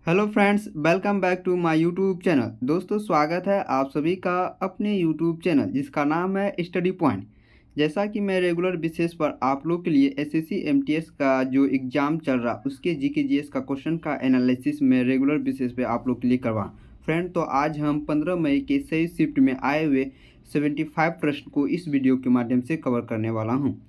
Hello friends, welcome back to my YouTube channel. दोस्तों, स्वागत है आप सभी का अपने यूट्यूब चैनल जिसका नाम है स्टडी पॉइंट। जैसा कि मैं रेगुलर बेसिस पर आप लोग के लिए एसएससी एमटीएस का जो एग्ज़ाम चल रहा उसके जीके जीएस का क्वेश्चन का एनालिसिस मैं रेगुलर बेसिस पे आप लोग के लिए करवा। फ्रेंड, तो आज हम 15 मई के सही शिफ्ट में आए हुए 75 प्रश्न को इस वीडियो के माध्यम से कवर करने वाला हूँ।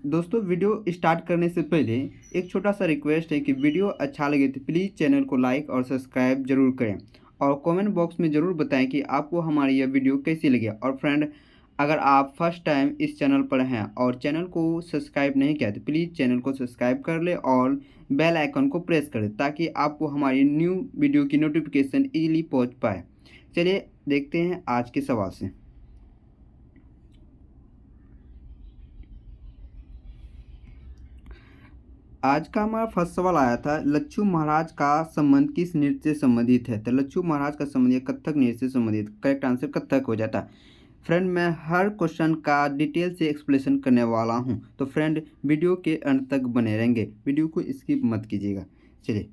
दोस्तों, वीडियो स्टार्ट करने से पहले एक छोटा सा रिक्वेस्ट है कि वीडियो अच्छा लगे तो प्लीज़ चैनल को लाइक और सब्सक्राइब जरूर करें और कमेंट बॉक्स में ज़रूर बताएं कि आपको हमारी यह वीडियो कैसी लगी। और फ्रेंड, अगर आप फर्स्ट टाइम इस चैनल पर हैं और चैनल को सब्सक्राइब नहीं किया तो प्लीज़ चैनल को सब्सक्राइब कर ले और बेल आइकन को प्रेस कर दें ताकि आपको हमारी न्यू वीडियो की नोटिफिकेशन ईजिली पहुँच पाए। चलिए देखते हैं आज के सवाल से। आज का हमारा फर्स्ट सवाल आया था, लच्छू महाराज का संबंध किस नृत्य से संबंधित है। तो लच्छू महाराज का संबंध कत्थक नृत्य से संबंधित। करेक्ट आंसर कत्थक हो जाता। फ्रेंड, मैं हर क्वेश्चन का डिटेल से एक्सप्लेनेशन करने वाला हूं, तो फ्रेंड वीडियो के अंत तक बने रहेंगे, वीडियो को स्किप मत कीजिएगा। चलिए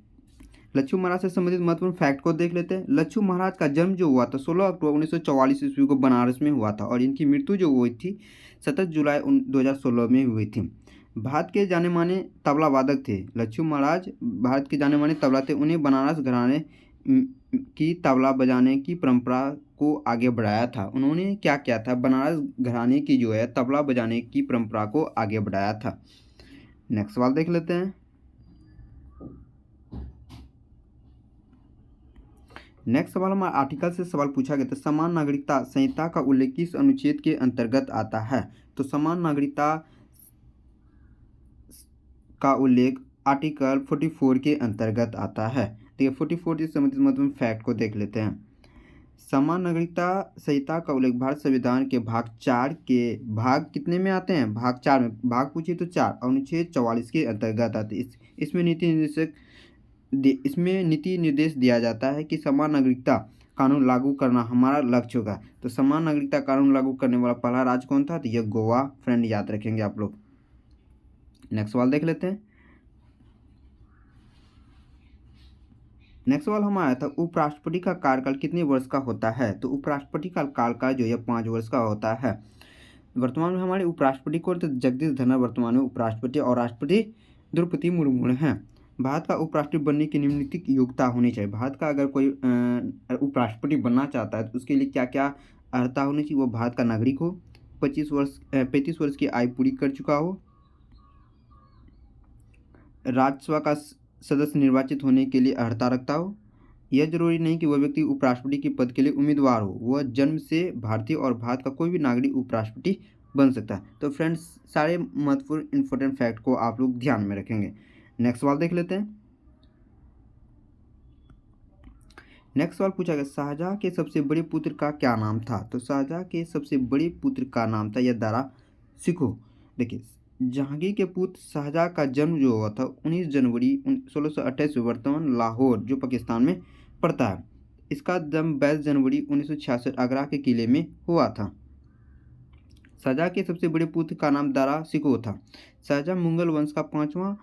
लच्छू महाराज से संबंधित महत्वपूर्ण फैक्ट को देख लेते हैं। लच्छू महाराज का जन्म जो हुआ था 16 अक्टूबर 1944 ईस्वी को बनारस में हुआ था और इनकी मृत्यु जो हुई थी 17 जुलाई 2016 में हुई थी। भारत के जाने माने तबला वादक थे लच्छू महाराज। भारत के जाने माने तबला थे। उन्हें बनारस घराने की तबला बजाने की परंपरा को आगे बढ़ाया था। उन्होंने क्या किया था, बनारस घराने की जो है तबला बजाने की परंपरा को आगे बढ़ाया था। नेक्स्ट सवाल देख लेते हैं। नेक्स्ट सवाल हमारा आर्टिकल से सवाल पूछा गया था, समान नागरिकता संहिता का उल्लेख किस अनुच्छेद के अंतर्गत आता है। तो समान नागरिकता का उल्लेख आर्टिकल 44 के अंतर्गत आता है। ठीक है, 44 से संबंधित महत्वपूर्ण फैक्ट को देख लेते हैं। समान नागरिकता संहिता का उल्लेख भारत संविधान के भाग 4 के भाग कितने में आते हैं, भाग 4 में। भाग पूछिए तो 4, अनुच्छेद 44 के अंतर्गत आते हैं। इसमें नीति निर्देश दिया जाता है कि समान नागरिकता कानून लागू करना हमारा लक्ष्य होगा। तो समान नागरिकता कानून लागू करने वाला पहला राज्य कौन था, तो यह गोवा। फ्रेंड, याद रखेंगे आप लोग। नेक्स्ट सवाल देख लेते हैं। नेक्स्ट सवाल हमारा था, उपराष्ट्रपति का कार्यकाल कितने वर्ष का होता है। तो उपराष्ट्रपति का कार्यकाल जो है 5 वर्ष का होता है। वर्तमान में हमारे उपराष्ट्रपति कौन थे, जगदीश धनखड़ वर्तमान में उपराष्ट्रपति और राष्ट्रपति द्रौपदी मुर्मू हैं। भारत का उपराष्ट्रपति बनने की निम्नलिखित योग्यता होनी चाहिए। भारत का अगर कोई उपराष्ट्रपति बनना चाहता है तो उसके लिए क्या क्या अर्हता होनी चाहिए। वो भारत का नागरिक हो, 35 वर्ष की आयु पूरी कर चुका हो, राज्यसभा का सदस्य निर्वाचित होने के लिए अर्हता रखता हो। यह जरूरी नहीं कि वह व्यक्ति उपराष्ट्रपति के पद के लिए उम्मीदवार हो, वह जन्म से भारतीय और भारत का कोई भी नागरिक उपराष्ट्रपति बन सकता है। तो फ्रेंड्स, सारे महत्वपूर्ण इंपॉर्टेंट फैक्ट को आप लोग ध्यान में रखेंगे। नेक्स्ट सवाल देख लेते हैं। नेक्स्ट सवाल पूछा गया, शाहजहां के सबसे बड़े पुत्र का क्या नाम था। तो शाहजहां के सबसे बड़े पुत्र का नाम था यह दारा शिकोह। देखिए, जहांगीर के पुत्र शाहजहां का जन्म जो हुआ था 19 जनवरी 1628 में वर्तमान लाहौर जो पाकिस्तान में पड़ता है। इसका जन्म 22 जनवरी 1966 आगरा के किले में हुआ था। शाहजहां के सबसे बड़े पुत्र का नाम दारा शिकोह था। शाहजहां मुगल वंश का 5वां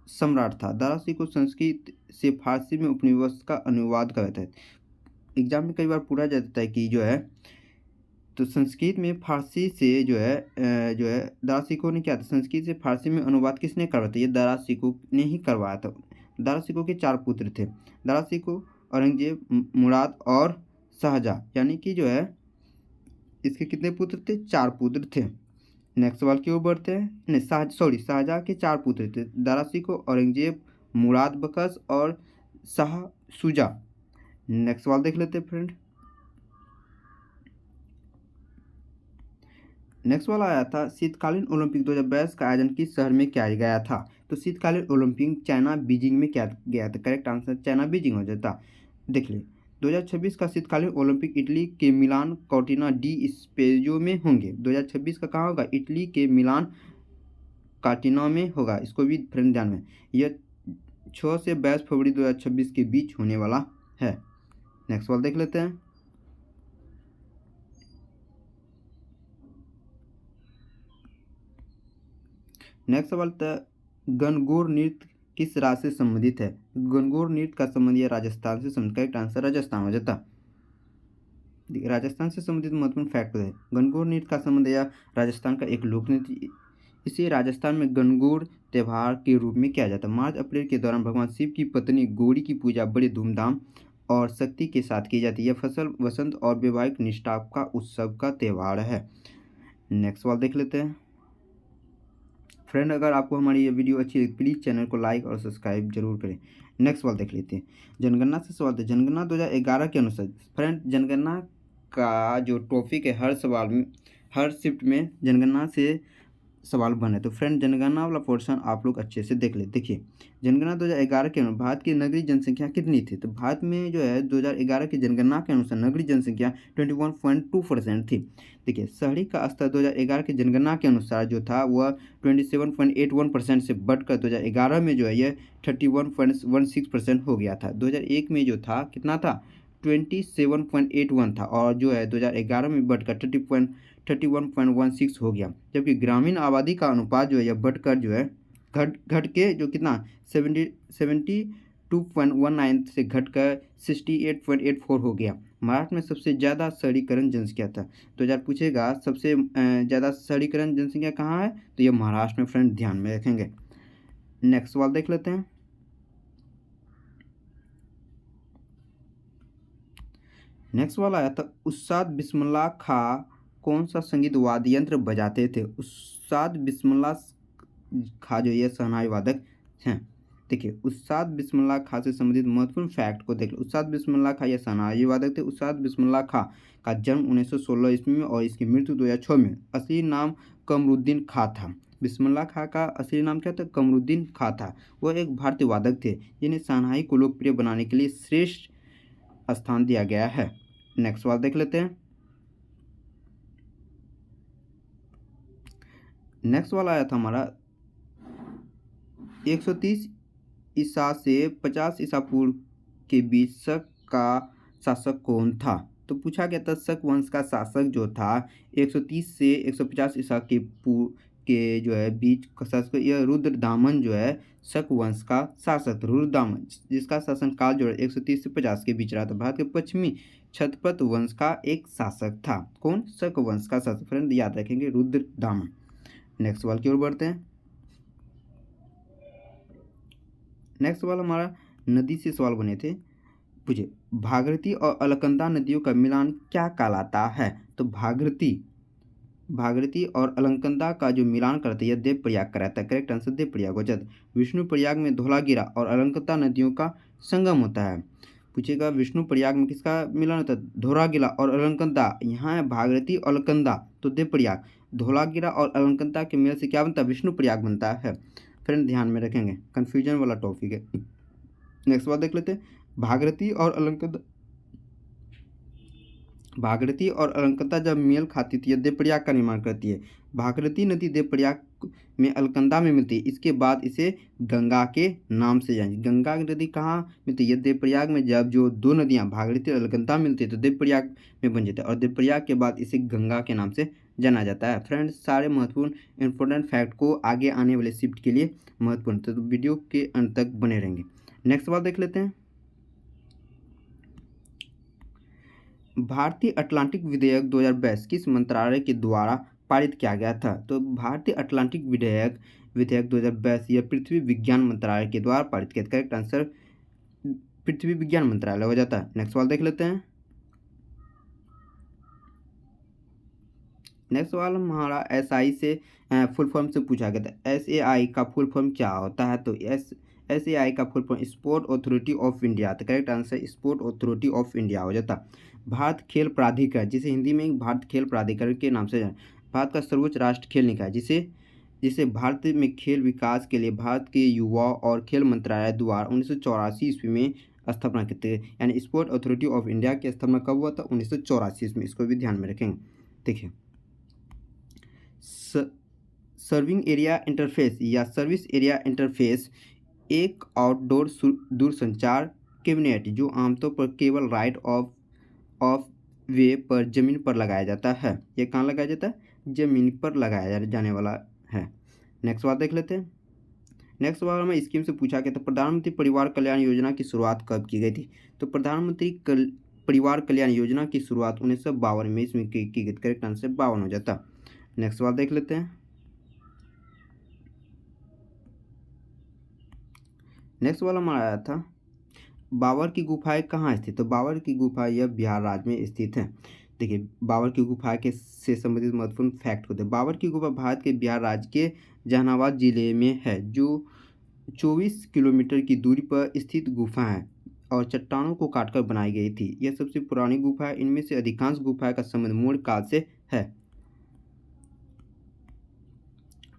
सम्राट था। दारा शिकोह संस्कृत से फारसी में उपनिवेश का अनुवाद करता है। एग्जाम में कई बार पूछा जाता है कि जो है तो संस्कृत में फारसी से जो है दारा शिकोह ने क्या था, संस्कृत से फारसी में अनुवाद किसने करवाया था, ये दारा शिकोह ने ही करवाया था। दारा शिकोह के 4 पुत्र थे, दारा शिकोह, औरंगजेब, मुराद और शाहजहां, यानी कि जो है इसके कितने पुत्र थे, 4 पुत्र थे। नेक्स्ट सवाल की ओर बढ़ते हैं। नहीं, शाहजहां के 4 पुत्र थे, दारा शिकोह, औरंगजेब, मुराद बख्श और शाह शुजा। नेक्स्ट सवाल देख लेते हैं फ्रेंड। नेक्स्ट वाला आया था, शीतकालीन ओलंपिक 2022 का आयोजन किस शहर में किया गया था। तो शीतकालीन ओलंपिक चाइना बीजिंग में किया गया था। करेक्ट आंसर चाइना बीजिंग हो जाता। देख ले, 2026 का शीतकालीन ओलंपिक इटली के मिलान कॉर्टिना डी स्पेजो में होंगे। 2026 का कहाँ होगा, इटली के मिलान कार्टिना में होगा। इसको भी फ्रेंड ध्यान में, यह 6 से 22 फरवरी 2026 के बीच होने वाला है। नेक्स्ट सवाल देख लेते हैं। नेक्स्ट सवाल था, गणगौर नृत्य किस राज्य से संबंधित है? गणगौर नृत्य का संबंध यह राजस्थान से संबंधित। करेक्ट आंसर राजस्थान हो जाता। राजस्थान से संबंधित महत्वपूर्ण फैक्ट है, गणगौर नृत्य का संबंध यह राजस्थान का एक लोक नृत्य, इसे राजस्थान में गणगौर त्यौहार के रूप में किया जाता है। मार्च अप्रैल के दौरान भगवान शिव की पत्नी गौरी की पूजा बड़े धूमधाम और शक्ति के साथ की जाती है। यह फसल, वसंत और वैवाहिक निष्ठा का उत्सव का त्यौहार है। नेक्स्ट सवाल देख लेते हैं। फ्रेंड, अगर आपको हमारी ये वीडियो अच्छी लगी प्लीज़ चैनल को लाइक और सब्सक्राइब जरूर करें। नेक्स्ट सवाल देख लेते हैं। जनगणना से सवाल है। जनगणना 2011 के अनुसार, फ्रेंड जनगणना का जो टॉपिक है हर सवाल में, हर शिफ्ट में जनगणना से सवाल बने, तो फ्रेंड जनगणना वाला पोर्शन आप लोग अच्छे से देख ले। देखिए जनगणना 2011 के अनुसार भारत की नगरीय जनसंख्या कितनी थी? तो भारत में जो है 2011 की जनगणना के अनुसार नगरीय जनसंख्या 21.2% थी। देखिए शहरी का स्तर 2011 की जनगणना के अनुसार जो था वह 27.81% से बढ़कर 2011 में जो है यह 31.16% हो गया था। 2001 में जो था कितना था? 27.81 था और जो है 2011 में बढ़कर 31.16 हो गया। जबकि ग्रामीण आबादी का अनुपात जो है यह बढ़कर जो है घट के जो कितना 72.19 से घटकर 68.84 हो गया। महाराष्ट्र में सबसे ज़्यादा शहरीकरण जनसंख्या था। तो यार पूछेगा सबसे ज़्यादा शहरीकरण जनसंख्या कहाँ है, तो यह महाराष्ट्र में, फ्रेंड ध्यान में रखेंगे। नेक्स्ट सवाल देख लेते हैं। नेक्स्ट सवाल आया था, उस्ताद बिस्मिल्लाह खां कौन सा संगीत वाद्य यंत्र बजाते थे? उस्ताद बिस्मिल्लाह खां जो ये शहनाई वादक हैं। देखिए उस्ताद बिस्मिल्लाह खां से संबंधित महत्वपूर्ण फैक्ट को देख लो। उस्ताद बिस्मिल्लाह खां ये शहनाई वादक थे। उस्ताद बिस्मिल्लाह खां का जन्म 1916 ईस्वी में और इसकी मृत्यु 2006 में। असली नाम कमरुद्दीन खां था। बिस्मिल्लाह खां का असली नाम क्या था? कमरुद्दीन खां था। वह एक भारतीय वादक थे जिन्हें शहनाई को लोकप्रिय बनाने के लिए श्रेष्ठ स्थान दिया गया है। नेक्स्ट सवाल देख लेते हैं। नेक्स्ट सवाल आया था हमारा 130 ईसा से 50 ईसा पूर्व के बीच शक का शासक कौन था? तो पूछा गया था शक वंश का शासक जो था 130 से 150 ईसा के पूर्व के जो है बीच का शासक, यह रुद्रदामन जो है शक वंश का शासक। रुद्रदामन जिसका शासनकाल जो है 130 से 50 के बीच रहा था, भारत के पश्चिमी क्षत्रप वंश का एक शासक था। कौन? शक वंश का शासक। फ्रेंड याद रखेंगे रुद्रदामन। नेक्स्ट सवाल की ओर बढ़ते हैं। नेक्स्ट सवाल हमारा नदी से सवाल बने थे। पूछे भागीरथी और अलकनंदा नदियों का मिलान क्या कहलाता है? तो भागीरथी और अलकनंदा का जो मिलान करते हैं यह देवप्रयाग कराता है। करेक्ट आंसर देवप्रयाग हो जाता है। विष्णुप्रयाग में धौलागिरा और अलकनंदा नदियों का संगम होता है। पूछेगा विष्णुप्रयाग में किसका मिलन होता है? धौलागिरा और अलकनंदा। यहाँ है भागीरथी और अलकनंदा, तो देवप्रयाग। धौलागिरा और अलकनंदा के मेल से क्या बनता है? विष्णुप्रयाग बनता है। फ्रेंड ध्यान में रखेंगे, कन्फ्यूजन वाला टॉपिक है। नेक्स्ट बात देख लेते हैं। भागीरथी और अलकनंदा जब मेल खाती थी देवप्रयाग का निर्माण करती है। भागीरथी नदी देवप्रयाग में अलकनंदा में मिलती है। इसके बाद इसे गंगा के नाम से जानी। गंगा नदी कहाँ मिलती है? देवप्रयाग में। जब जो दो नदियाँ भागीरथी और अलकनंदा मिलती है तो देवप्रयाग में बन जाता है और देवप्रयाग के बाद इसे गंगा के नाम से जाना जाता है। फ्रेंड्स सारे महत्वपूर्ण इंपॉर्टेंट फैक्ट को आगे आने वाले शिफ्ट के लिए महत्वपूर्ण, तो वीडियो के अंत तक बने रहेंगे। नेक्स्ट बात देख लेते हैं। भारतीय अटलांटिक विधेयक 2022 किस मंत्रालय के द्वारा पारित किया गया था? तो भारतीय अटलांटिक विधेयक 2022 यह पृथ्वी विज्ञान मंत्रालय के द्वारा पारित किया। करेक्ट आंसर पृथ्वी विज्ञान मंत्रालय हो जाता है। नेक्स्ट सवाल देख लेते हैं। नेक्स्ट सवाल हमारा SI से फुल फॉर्म से पूछा गया था। SAI का फुल फॉर्म क्या होता है? तो SAI का full form sport authority of India. तो correct answer sport authority of India हो जाता। भारत खेल प्राधिकरण, जिसे हिंदी में भारत खेल प्राधिकरण के नाम से जाना, भारत का सर्वोच्च राष्ट्र खेल निकाय, जिसे भारत में खेल विकास के लिए भारत के युवा और खेल मंत्रालय द्वारा 1984 ईस्वी में स्थापना की थी। यानी स्पोर्ट अथॉरिटी ऑफ इंडिया की स्थापना कब हुआ था? 1984 में। इसको भी ध्यान में रखेंगे। देखिए सर्विंग एरिया इंटरफेस या सर्विस एरिया इंटरफेस एक आउटडोर दूरसंचार कैबिनेट जो आमतौर पर केबल राइट ऑफ वे पर ज़मीन पर लगाया जाता है। ये कहाँ लगाया जाता है? ज़मीन पर लगाया जाने वाला है। नेक्स्ट बात देख लेते हैं। नेक्स्ट सवाल में स्कीम से पूछा गया था प्रधानमंत्री परिवार कल्याण योजना की शुरुआत कब की गई थी। तो प्रधानमंत्री परिवार कल्याण योजना की शुरुआत 1952 में इसमें की गई। करेक्ट आंसर 52 हो जाता। नेक्स्ट सवाल देख लेते हैं। नेक्स्ट सवाल हमारा आया था बाबर की गुफाएं कहाँ स्थित। तो बाबर की गुफा यह बिहार राज्य में स्थित है। देखिए बाबर की गुफा के से संबंधित महत्वपूर्ण फैक्ट होते हैं। बाबर की गुफा भारत के बिहार राज्य के जहानाबाद जिले में है, जो 24 किलोमीटर की दूरी पर स्थित गुफा है और चट्टानों को काटकर बनाई गई थी। यह सबसे पुरानी गुफा है। इनमें से अधिकांश गुफाएं का संबंध मौर्य काल से है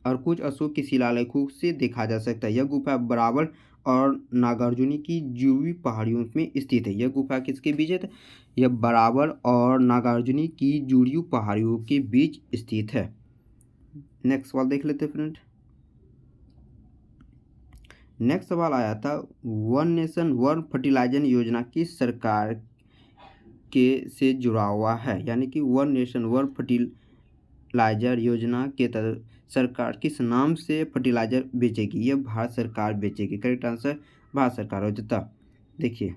और कुछ अशोक के शिलालेखों से देखा जा सकता है। यह गुफा बराबर और नागार्जुनी की जुड़वी पहाड़ियों में स्थित है। यह गुफा किसके बीच है। यह बराबर और नागार्जुनी की जुड़वी पहाड़ियों के बीच स्थित है। नेक्स्ट सवाल देख लेते हैं फ्रेंड। नेक्स्ट सवाल आया था वन नेशन वन फर्टिलाइजर योजना किस सरकार के से जुड़ा हुआ है। यानी कि वन नेशन वन फर्टिलाइजर योजना के तहत सरकार किस नाम से फर्टिलाइजर बेचेगी। यह भारत सरकार बेचेगी। करेक्ट आंसर भारत सरकार हो जाता। देखिए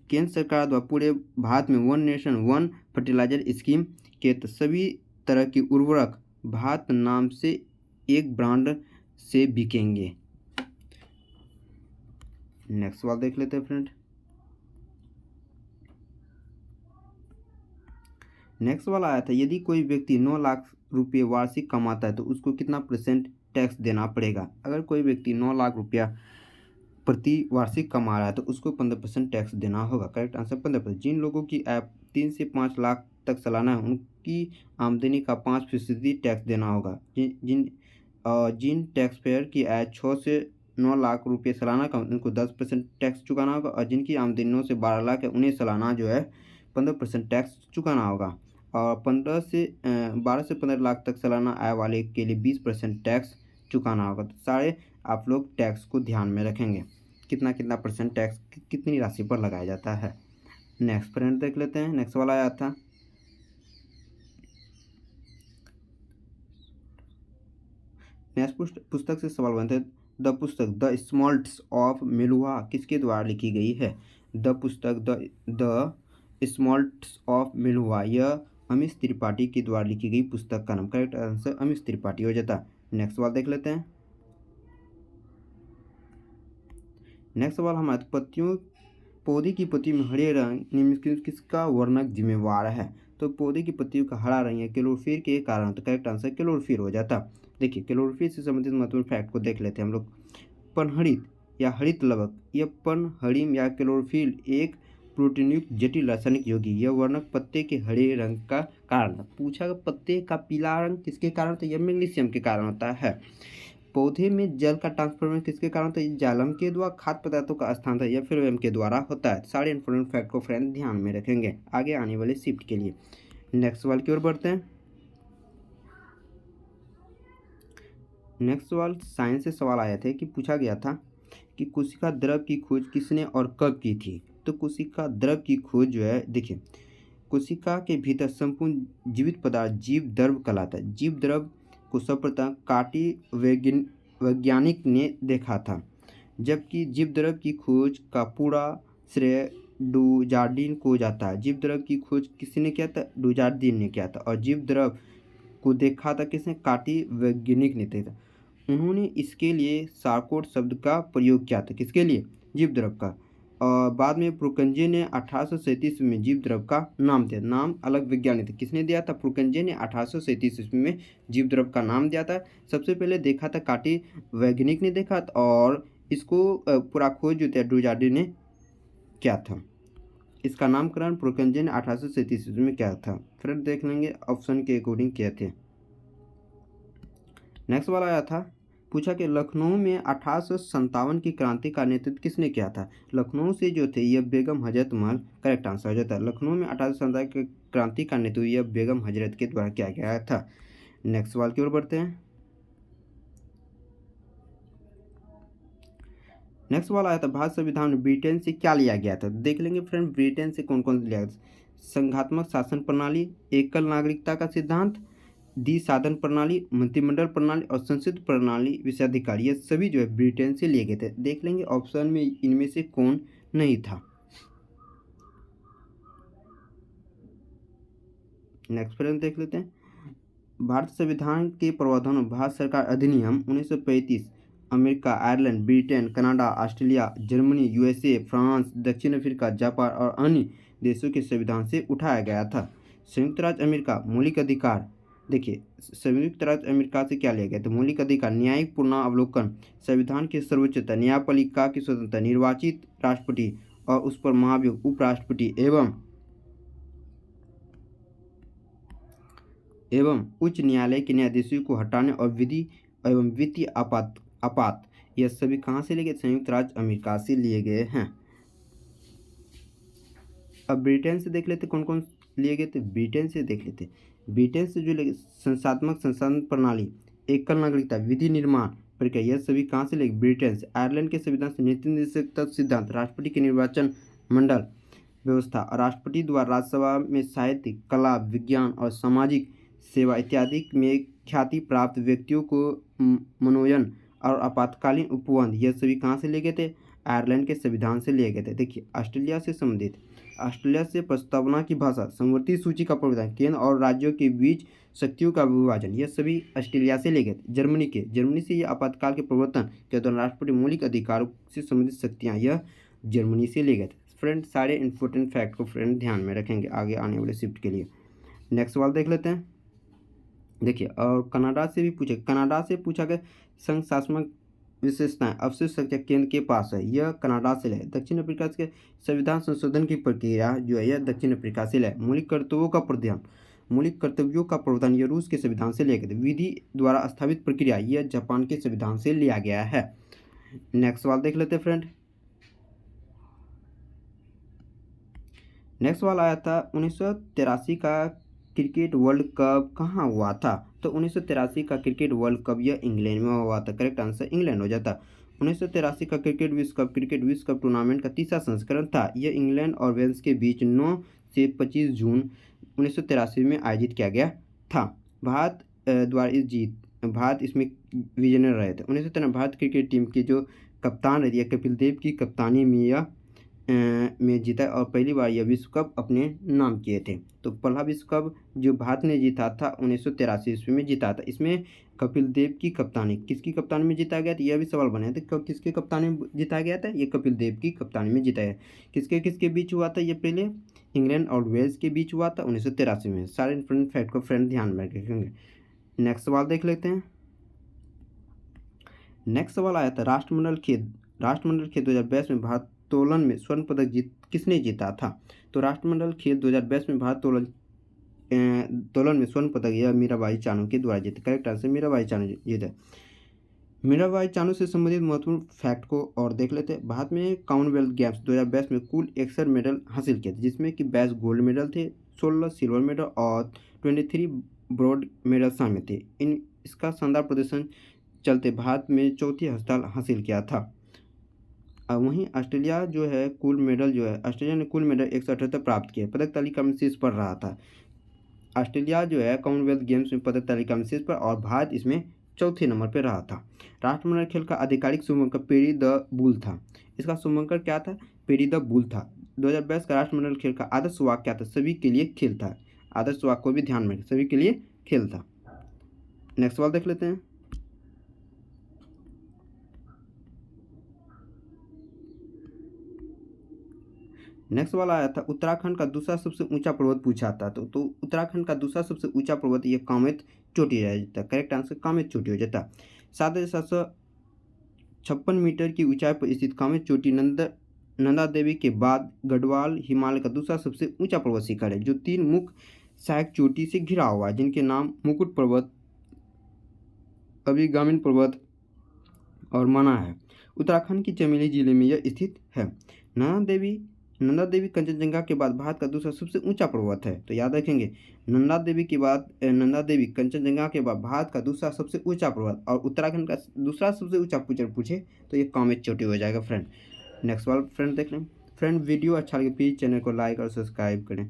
केंद्र सरकार द्वारा पूरे भारत में one nation one fertiliser scheme के सभी तरह की उर्वरक भारत नाम से एक ब्रांड से बिकेंगे। नेक्स्ट सवाल देख लेते हैं फ्रेंड। नेक्स्ट सवाल आया था यदि कोई व्यक्ति 9 लाख रुपये वार्षिक कमाता है तो उसको कितना % टैक्स देना पड़ेगा। अगर कोई व्यक्ति 9 लाख रुपया प्रति वार्षिक कमा रहा है तो उसको 15% टैक्स देना होगा। Correct answer 15%। जिन लोगों की आय 3 से 5 लाख तक सालाना है उनकी आमदनी का 5% टैक्स देना होगा। जिन टैक्स पेयर की आय 6 से 9 लाख रुपये सालाना का उनको 10% टैक्स चुकाना होगा और जिनकी आमदनी 9 से 12 लाख है उन्हें सालाना जो है 15% टैक्स चुकाना होगा और 12 से 15 लाख तक सालाना आय वाले के लिए 20% टैक्स चुकाना होगा। तो सारे आप लोग टैक्स को ध्यान में रखेंगे कितना कितना % टैक्स कितनी राशि पर लगाया जाता है। नेक्स्ट फ्रेंड देख लेते हैं। नेक्स्ट वाला आया था नेक्स्ट पुस्तक से सवाल बनते हैं द पुस्तक द स्मॉल्ट्स ऑफ मेलुहा किसके द्वारा लिखी गई है। द पुस्तक द स्मॉल्ट्स ऑफ मेलुहा यह अमिश त्रिपाठी के द्वारा लिखी गई पुस्तक का नाम। करेक्ट आंसर अमिश त्रिपाठी हो जाता। नेक्स्ट सवाल देख लेते हैं। नेक्स्ट सवाल हमारे पौधे की पत्तियों में हरे रंग निम्न किसका वर्णक जिम्मेवार है। तो पौधे की पत्तियों का हरा रंग है क्लोरोफिल के कारण। तो करेक्ट आंसर क्लोरोफिल हो जाता। देखिए क्लोरोफिल से संबंधित महत्वपूर्ण फैक्ट को देख लेते हैं हम लोग। पनहड़ित या हरित लवक यह पनहड़िम या क्लोरोफिल एक प्रोटीनयुक्त जटिल रासायनिक यौगिक यह वर्णक पत्ते के हरे रंग का कारण है। पूछा पत्ते का पीला रंग किसके कारण। तो यह मैग्नीशियम के कारण होता है। पौधे में जल का ट्रांसफर किसके कारण होता है। जालम के द्वारा खाद्य पदार्थों का स्थानांतरण या फिर के द्वारा होता है। सारे इंपॉर्टेंट फैक्ट को फ्रेंड ध्यान में रखेंगे आगे आने वाले शिफ्ट के लिए। नेक्स्ट सवाल की ओर बढ़ते हैं। नेक्स्ट सवाल साइंस से सवाल आए थे कि पूछा गया था कि कोशिका द्रव की खोज किसने और कब की थी। तो कोशिका द्रव की खोज जो है देखिए कोशिका के भीतर संपूर्ण जीवित पदार्थ जीव द्रव कहलाता है। जीव द्रव को सर्वप्रथम काटी वैज्ञानिक ने देखा था, जबकि जीव द्रव की खोज का पूरा श्रेय डुजार्डिन को जाता है। जीव द्रव की खोज किसने किया था। डुजार्डिन ने किया था और जीव द्रव को देखा था किसने। काटी वैज्ञानिक ने देखा। उन्होंने इसके लिए सार्कोट शब्द का प्रयोग किया था। किसके लिए। जीव द्रव का। और बाद में प्रोकंजे ने 1837 में जीव द्रव का नाम दिया। नाम अलग वैज्ञानिक थे। किसने दिया था। प्रोकंजे ने 1837 में जीव द्रव का नाम दिया था। सबसे पहले देखा था काटी वैज्ञानिक ने देखा था और इसको पूरा खोज जो था डुजार्डिन ने किया था। इसका नामकरण प्रोकंजे ने 1837 में किया था। फिर देख लेंगे ऑप्शन के अकॉर्डिंग किए थे। नेक्स्ट वाला आया था पूछा कि लखनऊ में 1857 की क्रांति का नेतृत्व किसने किया था। लखनऊ से जो थे यह बेगम हजरत महल। करेक्ट आंसर हो जाता है। लखनऊ में 1857 की क्रांति का नेतृत्व यह बेगम हजरत के द्वारा किया गया था। नेक्स्ट सवाल की ओर बढ़ते हैं। नेक्स्ट सवाल आया था भारत संविधान में ब्रिटेन से क्या लिया गया था। देख लेंगे फ्रेंड ब्रिटेन से कौन कौन लिया गया। संघात्मक शासन प्रणाली, एकल नागरिकता का सिद्धांत, दी साधन प्रणाली, मंत्रिमंडल प्रणाली और संसद प्रणाली विशेषाधिकार, ये सभी जो है ब्रिटेन से लिए गए थे। देख लेंगे ऑप्शन में इनमें से कौन नहीं था। नेक्स्ट प्रश्न देख लेते हैं। भारत संविधान के प्रावधानों भारत सरकार अधिनियम 1935 America, Ireland, Britain, Canada, Australia, Germany, USA, France, दक्षिण अफ्रीका, जापान और अन्य देशों के संविधान से उठाया गया था। संयुक्त राज्य अमेरिका मौलिक अधिकार, देखिए संयुक्त राज्य अमेरिका से क्या लिया गया तो मौलिक अधिकार, न्यायिक पुनरावलोकन, संविधान की सर्वोच्चता, न्यायपालिका की स्वतंत्रता, निर्वाचित राष्ट्रपति और उस पर महाभियोग उपराष्ट्रपति एवं उच्च न्यायालय के न्यायाधीशों को हटाने और विधि एवं वित्तीय आपात यह सभी कहाँ से लिए गए? संयुक्त राज्य अमेरिका से लिए गए हैं। अब ब्रिटेन से देख लेते कौन कौन लिए गए थे। ब्रिटेन से देख लेते, ब्रिटेन से जो संस्थात्मक संसाधन प्रणाली, एकल नागरिकता, विधि निर्माण प्रक्रिया, यह सभी कहाँ से लिए? ब्रिटेन से। आयरलैंड के संविधान से नीति निर्देशक सिद्धांत, राष्ट्रपति के निर्वाचन मंडल व्यवस्था और राष्ट्रपति द्वारा राज्यसभा में साहित्य, कला, विज्ञान और सामाजिक सेवा इत्यादि में ख्याति प्राप्त व्यक्तियों को मनोनयन और आपातकालीन उपबंध, यह सभी कहाँ से लिए गए थे? आयरलैंड के संविधान से लिए गए थे। देखिए ऑस्ट्रेलिया से संबंधित, ऑस्ट्रेलिया से प्रस्तावना की भाषा, समवर्ती सूची का प्रावधान, केंद्र और राज्यों के बीच शक्तियों का विभाजन, यह सभी ऑस्ट्रेलिया से लिए गए थे। जर्मनी से यह आपातकाल के प्रवर्तन के दौरान राष्ट्रपति मौलिक अधिकारों से संबंधित शक्तियाँ, यह जर्मनी से लिए गए थे। फ्रेंड सारे इंपॉर्टेंट फैक्ट को फ्रेंड ध्यान में रखेंगे आगे आने वाले शिफ्ट के लिए। नेक्स्ट सवाल देख लेते हैं। देखिए और कनाडा से भी पूछे, कनाडा से पूछा गया संघ शासनात्मक विशेषताएं अवशिष्ट संख्या केंद्र के पास है, यह कनाडा से है। दक्षिण अफ्रीका के संविधान संशोधन की प्रक्रिया जो है यह दक्षिण अफ्रीका से है। मौलिक कर्तव्यों का प्रावधान यह रूस के संविधान से लिया गया था। विधि द्वारा स्थापित प्रक्रिया यह जापान के संविधान से लिया गया है। नेक्स्ट सवाल देख लेते हैं फ्रेंड। नेक्स्ट सवाल आया था 1983 का क्रिकेट वर्ल्ड कप कहाँ हुआ था? तो 1983 का क्रिकेट वर्ल्ड कप यह इंग्लैंड में हुआ था। करेक्ट आंसर इंग्लैंड हो जाता। 1983 का क्रिकेट विश्व कप टूर्नामेंट का तीसरा संस्करण था। यह इंग्लैंड और वेल्स के बीच 9 से 25 जून 1983 में आयोजित किया गया था। भारत द्वारा भारत इसमें विजेंदर रहे थे। 1993 भारत क्रिकेट टीम के जो कप्तान रहे कपिल देव की कप्तानी में जीता और पहली बार यह विश्व कप अपने नाम किए थे। तो पहला विश्व कप जो भारत ने जीता था 1983 ईस्वी में जीता था। इसमें कपिल देव की कप्तानी, किसकी कप्तानी में जीता गया था यह भी सवाल बने थे। किसके कप्तानी में जीता गया था? ये कपिल देव की कप्तानी में जीता है। किसके किसके बीच हुआ था? ये पहले इंग्लैंड और वेल्स के बीच हुआ था 1983 में। सारे इंपॉर्टेंट फैक्ट को फ्रेंड ध्यान में रखेंगे। नेक्स्ट सवाल देख लेते हैं। नेक्स्ट सवाल आया था राष्ट्रमंडल खेल 2022 में भारोत्तोलन में स्वर्ण पदक किसने जीता था? तो राष्ट्रमंडल खेल 2022 में भारोत्तोलन में स्वर्ण पदक यह मीराबाई चानू के द्वारा जीते। करेक्ट आंसर मीराबाई चानू जीते। मीराबाई चानू से संबंधित महत्वपूर्ण फैक्ट को और देख लेते हैं। भारत में कॉमनवेल्थ गेम्स 2022 में कुल 61 मेडल हासिल किए थे, जिसमें कि 22 गोल्ड मेडल थे, 16 सिल्वर मेडल और 23 ब्रोंज मेडल शामिल थे। इसका शानदार प्रदर्शन चलते भारत में चौथी स्थान हासिल किया था। वहीं ऑस्ट्रेलिया जो है ऑस्ट्रेलिया ने कुल मेडल 178 प्राप्त किए, पदक तालिका में शीर्ष पर रहा था। ऑस्ट्रेलिया जो है कॉमनवेल्थ गेम्स में पदक तालिका में शीर्ष पर और भारत इसमें चौथे नंबर पर रहा था। राष्ट्रमंडल खेल का आधिकारिक शुभंकर पेरी द बुल था। इसका शुभंकर क्या था? पेरी द बुल था। 2022 का राष्ट्रमंडल खेल का आदर्श वाक्य क्या था? सभी के लिए खेल था। आदर्श वाक्य को भी ध्यान में रखें, सभी के लिए खेल था। नेक्स्ट सवाल देख लेते हैं। नेक्स्ट वाला आया था उत्तराखंड का दूसरा सबसे ऊंचा पर्वत पूछा था। तो उत्तराखंड का दूसरा सबसे ऊंचा पर्वत ये कामेत चोटी रह जाता। करेक्ट आंसर कामेत चोटी हो जाता। 7,756 मीटर की ऊंचाई पर स्थित कामेत चोटी नंदा देवी के बाद गढ़वाल हिमालय का दूसरा सबसे ऊंचा पर्वत शिखर है, जो 3 मुख्य सहायक चोटी से घिरा हुआ है, जिनके नाम मुकुट पर्वत, अभिगामिनी पर्वत और मना है। उत्तराखंड की चमेली जिले में यह स्थित है। नंदा देवी कंचनजंगा के बाद भारत का दूसरा सबसे ऊंचा पर्वत है। तो याद रखेंगे नंदा देवी कंचनजंगा के बाद भारत का दूसरा सबसे ऊंचा पर्वत और उत्तराखंड का दूसरा सबसे ऊंचा पूछे तो ये कामेत चोटी हो जाएगा फ्रेंड। नेक्स्ट वाला फ्रेंड देख लें। फ्रेंड वीडियो अच्छा लगे प्लीज़ चैनल को लाइक और सब्सक्राइब करें।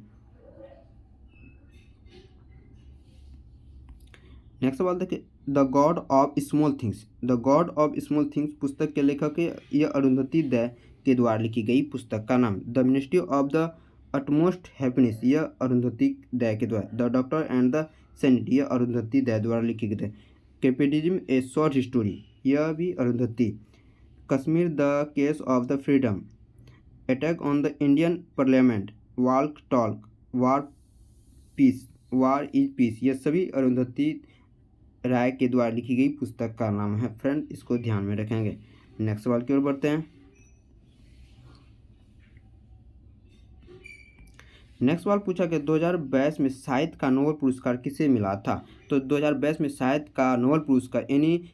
नेक्स्ट सवाल देखिए, the God of small things. The God of small things पुस्तक के लेखक है, यह अरुंधति दय के द्वारा लिखी गई पुस्तक का नाम। The ministry of the utmost happiness, यह अरुंधति दय के द्वारा। The doctor and the senate, यह अरुंधति दय द्वारा लिखी गई। कैपिटिज्म ए शॉर्ट हिस्टोरी, यह भी Arundhati. Kashmir the case of the freedom, attack on the Indian parliament, walk talk, war is peace, ये सभी अरुंधति राय के द्वारा लिखी गई पुस्तक का नाम है। फ्रेंड, इसको ध्यान में रखेंगे। नेक्स्ट सवाल की ओर बढ़ते हैं। नेक्स्ट सवाल पूछा कि 2022 में साहित्य का नोबेल पुरस्कार किसे मिला था। तो 2022 में साहित्य का नोबेल पुरस्कार एनी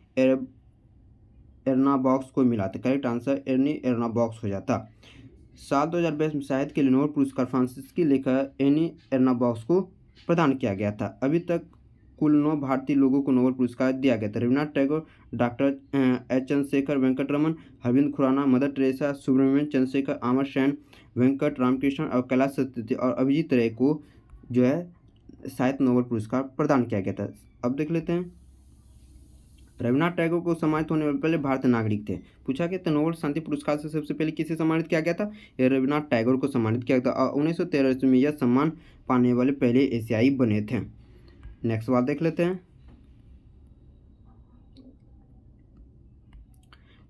एर्नाबॉक्स को मिला था। करेक्ट आंसर एनी एर्नाबॉक्स हो जाता। साल 2022 में साहित्य के लिए नोबेल पुरस्कार फ्रांसीसी लेखक एनी एर्नाबॉक्स को प्रदान किया गया था। अभी तक कुल 9 भारतीय लोगों को नोबेल पुरस्कार दिया गया था। Rabindranath Tagore, doctor H Chandrasekhar Venkataraman, Arvind Khorana, Mother Teresa, Subrahmanyan Chandrasekhar, Amar Sen, Venkat Ramakrishnan और कैलाश सत्यार्थी और अभिजीत रे को जो है साहित्य नोबेल पुरस्कार प्रदान किया गया था। अब देख लेते हैं। रविन्द्रनाथ टैगोर को सम्मानित होने वाले पहले भारतीय नागरिक थे। पूछा गया था नोबेल शांति पुरस्कार से सबसे पहले किसे सम्मानित किया गया था। यह रविन्द्रनाथ टैगोर को सम्मानित किया गया था और 1913 में यह सम्मान पाने वाले पहले एशियाई बने थे। नेक्स्ट सवाल देख लेते हैं।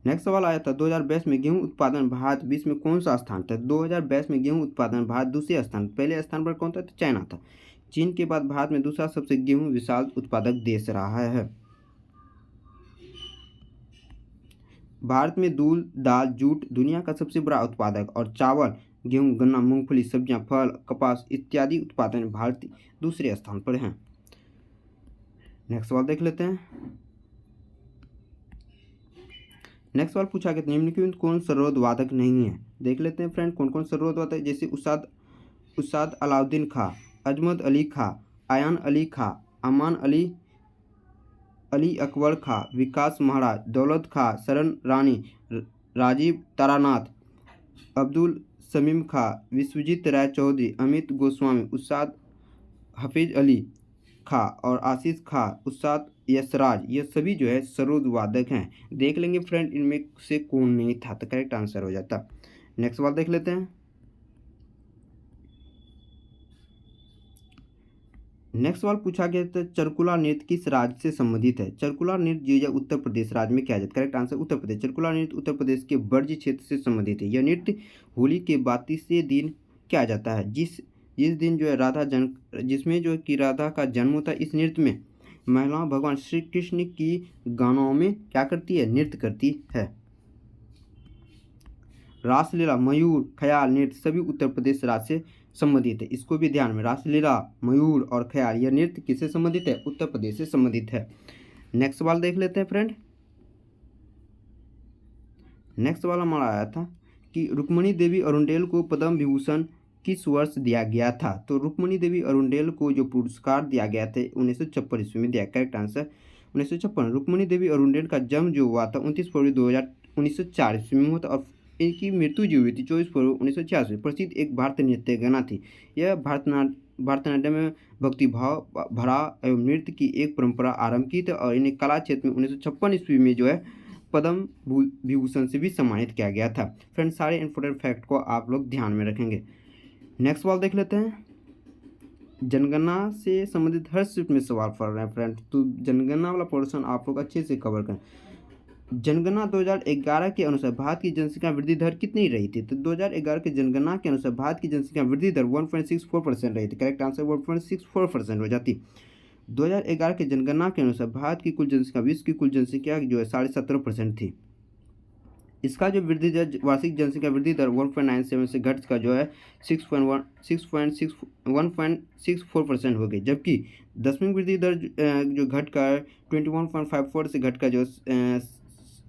नेक्स्ट सवाल आया था 2022 में गेहूं उत्पादन भारत विश्व में कौन सा स्थान था। 2022 में गेहूं उत्पादन भारत दूसरे स्थान, पहले स्थान पर कौन था, तो चाइना था। चीन के बाद भारत में दूसरा सबसे गेहूं विशाल उत्पादक देश रहा है। भारत में दूध, दाल, जूट दुनिया का सबसे बड़ा उत्पादक और चावल, गेहूं, गन्ना, मूंगफली, सब्जियां, फल, कपास इत्यादि उत्पादन भारत दूसरे स्थान पर हैं। नेक्स्ट सवाल देख लेते हैं। नेक्स्ट सवाल पूछा गया निम्नलिखित में कौन सरोद वादक नहीं है। देख लेते हैं फ्रेंड कौन कौन सरोद वादक, जैसे उस्ताद अलाउद्दीन खां, अजमत अली खां, आयान अली खां, अमान अली अकबर खां, विकास महाराज, दौलत खां, शरण रानी, राजीव तारानाथ, अब्दुल शमीम खां, विश्वजीत राय चौधरी, अमित गोस्वामी, उस्ताद हफीज अली खां और आशीष खां, उस्ताद यशराज, ये सभी जो है सरोद वादक हैं। देख लेंगे फ्रेंड इनमें से कौन नहीं था, तो करेक्ट आंसर हो जाता। नेक्स्ट सवाल देख लेते हैं। नेक्स्ट सवाल पूछा गया था चरकुला नृत्य किस राज्य से संबंधित है। चरकुला नृत्य जो उत्तर प्रदेश राज्य में किया जाता है। Correct answer Uttar Pradesh. चरकुला नृत्य उत्तर प्रदेश के ब्रज क्षेत्र से संबंधित है। यह नृत्य होली के बाद तीसरे दिन किया जाता है, जिस दिन जो है जिसमें जो कि राधा का जन्म होता है। इस नृत्य में महिलाएं भगवान श्री कृष्ण की गानों में क्या करती है, नृत्य करती है। रासलीला, मयूर, ख्याल नृत्य सभी उत्तर प्रदेश राज्य से संबंधित है। इसको भी ध्यान में, रासलीला, मयूर और ख्याल यह नृत्य किससे संबंधित है, उत्तर प्रदेश से संबंधित है। नेक्स्ट सवाल देख लेते हैं फ्रेंड। नेक्स्ट सवाल हमारा आया था कि रुक्मणी देवी अरुंडेल को पद्म विभूषण किस वर्ष दिया गया था। तो रुक्मणी देवी अरुंडेल को जो पुरस्कार दिया गया था 1956 ईस्वी में दिया। Correct answer 1956। रुक्मणी देवी अरुंडेल का जन्म जो हुआ था 29 फरवरी 1904 ईस्वी में हुआ था और इनकी मृत्यु जो हुई थी 24 फरवरी 1986। प्रसिद्ध एक भारतीय नृत्य गाना थी। यह भरतनाट्यम में भक्ति भाव भरा एवं नृत्य की एक परंपरा आरंभ की थी और इन्हें कला क्षेत्र में 1956 ईस्वी में जो है पद्म विभूषण से भी सम्मानित किया गया था। फ्रेंड्स सारे इंपॉर्टेंट फैक्ट को आप लोग ध्यान में रखेंगे। नेक्स्ट सवाल देख लेते हैं। जनगणना से संबंधित हर शिफ्ट में सवाल पढ़ रहे हैं फ्रेंड, तो जनगणना वाला पोर्शन आप लोग अच्छे से कवर करें। जनगणना 2011 के अनुसार भारत की जनसंख्या वृद्धि दर कितनी रही थी। तो 2011 की जनगणना के अनुसार भारत की जनसंख्या वृद्धि दर 1.64% रही थी। करेक्ट आंसर 1.64% हो जाती। 2011 की जनगणना के अनुसार भारत की कुल जनसंख्या विश्व की कुल जनसंख्या जो है 17.5% थी। इसका जो वृद्धि दर वार्षिक जनसंख्या वृद्धि दर 1.97 से घट का जो है 1.64% हो गई, जबकि दशमिक वृद्धि दर जो घट कर 21.54 से घट का जो